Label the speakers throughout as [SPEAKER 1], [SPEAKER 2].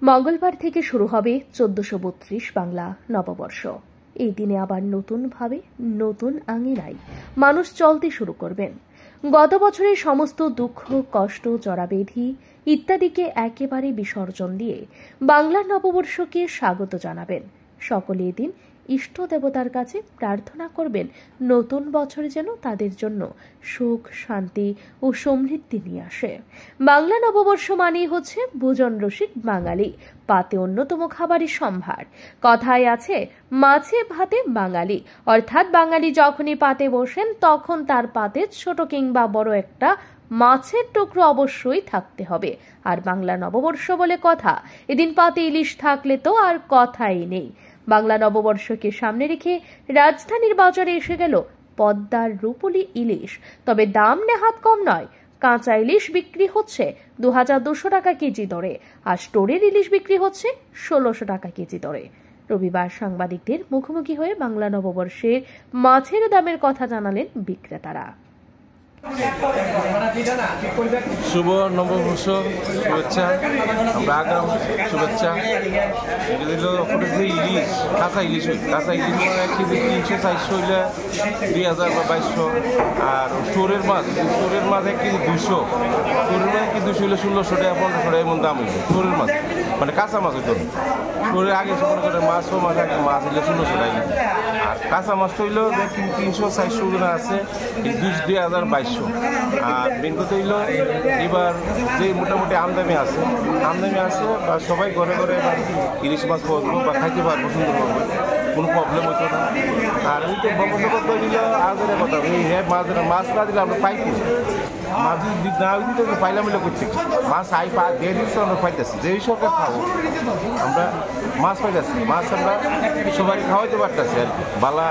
[SPEAKER 1] মঙ্গলবার থেকে শুরু হবে ১৪৩২ বাংলা নববর্ষ। এই দিনে আবার নতুনভাবে নতুন আঙিনায় মানুষ চলতে শুরু করবেন। গত বছরের সমস্ত দুঃখ, কষ্ট, জরাবেধি ইত্যাদিকে একেবারে বিসর্জন দিয়ে বাংলা নববর্ষকে স্বাগত জানাবেন। সকলে এদিন ইষ্ট দেবতার কাছে প্রার্থনা করবেন নতুন বছর যেন তাদের জন্য সুখ, শান্তি ও সমৃদ্ধি নিয়ে আসে। বাংলা নববর্ষ মানেই হচ্ছে ভোজন রসিক বাঙালি, পাতে অন্যতম খাবারের সম্ভার। কথায় আছে মাছে ভাতে বাঙালি, অর্থাৎ বাঙালি যখনই পাতে বসেন তখন তার পাতে ছোট কিংবা বড় একটা মাছের টুকরো অবশ্যই থাকতে হবে। আর বাংলা নববর্ষ বলে কথা, এদিন পাতে ইলিশ থাকলে তো আর কথাই নেই। বাংলা নববর্ষকে সামনে রেখে রাজধানীর বাজারে এসে গেল পদ্মার রূপলি ইলিশ। তবে দাম নেহাত কম নয়। কাঁচা ইলিশ বিক্রি হচ্ছে ২,২০০ টাকা কেজি দরে, আর স্টোরের ইলিশ বিক্রি হচ্ছে ১৬০০ টাকা কেজি দরে। রবিবার সাংবাদিকদের মুখোমুখি হয়ে বাংলা নববর্ষের মাছের দামের কথা জানালেন বিক্রেতারা।
[SPEAKER 2] শুভ নববর্ষ শুভেচ্ছা, আমরা আগাম শুভেচ্ছা। ইলিশ কাঁচা ইলিশ কাঁচা ইলিশ 1 কেজি 300-400 হইলে ২,০০০ বা ২২০০। আর স্টোরের মাছ 1 কেজি 200, স্টোরের মাছ 1 কেজি 200 হইলে ১৬০০ টাকা ১৫০০ টাকা এমন দাম হইবে স্টোরের মাছ, মানে কাঁচা মাছ হইতো। স্টোরের আগে করে মাছ আগে মাছ হইলে ১৬০০ টাকা, আর কাঁচা মাছটা হইলো ৩০০-৪০০ জন আছে ২,০২০-২২০০। আর মেন কথা হইলো এবার যে মোটামুটি আমদানি আছে বা সবাই ঘরে ঘরে ইলিশ মাছ পাবো বা খাইতে পারবো সুন্দরভাবে, কোনো প্রবলেম হইতো না। আর ওই তো বঙ্গোপসাগর দিলে আগে কথা মাছ না দিলে আমরা পাইছি, মাছ যদি না দিতে পাইলাম হলে করতে মাছ দিয়ে দিচ্ছে আমরা পাইতেছি, যে সরকার খাবো আমরা মাছ পাইতেছি, মাছ আমরা সবাই খাওয়াইতে পারতেছি আর কি বালা।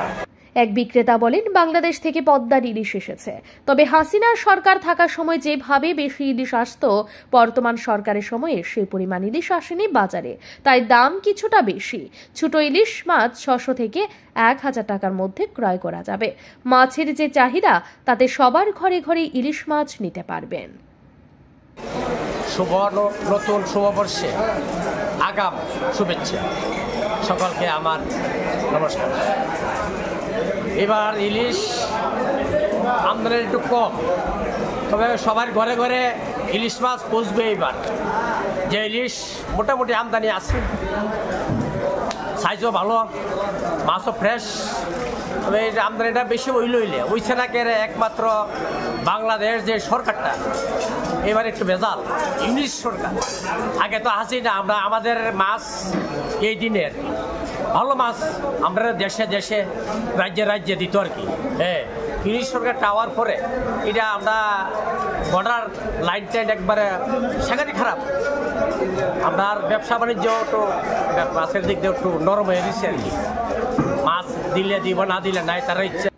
[SPEAKER 1] এক বিক্রেতা বলেন, বাংলাদেশ থেকে পদ্মার ইলিশ এসেছে, তবে হাসিনার সরকার থাকার সময় যেভাবে বেশি ইলিশ আসতো বর্তমান সরকারের সময়ে সেই পরিমাণ ইলিশ আসেনি বাজারে, তাই দাম কিছুটা বেশি। ছোট ইলিশ মাছ ৬০০ থেকে ১,০০০ টাকার মধ্যে ক্রয় করা যাবে। মাছের যে চাহিদা তাতে সবার ঘরে ঘরে ইলিশ মাছ নিতে পারবেন।
[SPEAKER 3] শুভ নতুন শুভবর্ষে আগাম শুভেচ্ছা সকলকে আমার নমস্কার। এবার ইলিশ আমদানি একটু কম, তবে সবার ঘরে ঘরে ইলিশ মাছ পৌঁছবে। এবার যে ইলিশ মোটামুটি আমদানি আছে, সাইজও ভালো, মাছও ফ্রেশ, তবে এই আমদানিটা বেশি হইছে না কে একমাত্র বাংলাদেশ যে সরকারটা এবার একটু ভেজাল, ইংলিশ সরকার। আগে তো হাসিনা আমরা আমাদের মাছ এই দিনের ভালো মাছ আমরা দেশে দেশে রাজ্যে রাজ্যে দিত আর কি। ইংলিশ সরকার টাওয়ার পরে এটা আমরা বর্ডার লাইন টাইন একবারে সাংঘাতিক খারাপ। আপনার ব্যবসা বাণিজ্য একটু মাছের দিক দিয়ে একটু নরম হয়ে দিচ্ছে আর কি। মাছ দিলে দিব, না দিলে নাই, তারা ইচ্ছে।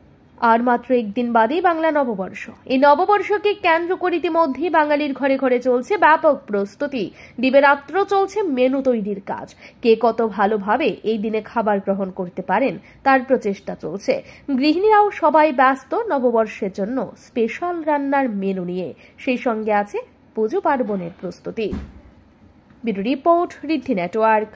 [SPEAKER 1] আর মাত্র একদিন বাদেই বাংলা নববর্ষ। এই নববর্ষকে কেন্দ্র করে ইতিমধ্যে বাঙালির ঘরে ঘরে চলছে ব্যাপক প্রস্তুতি। দিবারাত্র চলছে মেনু তৈরির কাজ। কে কত ভালোভাবে এই দিনে খাবার গ্রহণ করতে পারেন তার প্রচেষ্টা চলছে। গৃহিণীরাও সবাই ব্যস্ত নববর্ষের জন্য স্পেশাল রান্নার মেনু নিয়ে। সেই সঙ্গে আছে পুজো পার্বণের প্রস্তুতি। ব্যুরো রিপোর্ট, ঋদ্ধি নেটওয়ার্ক।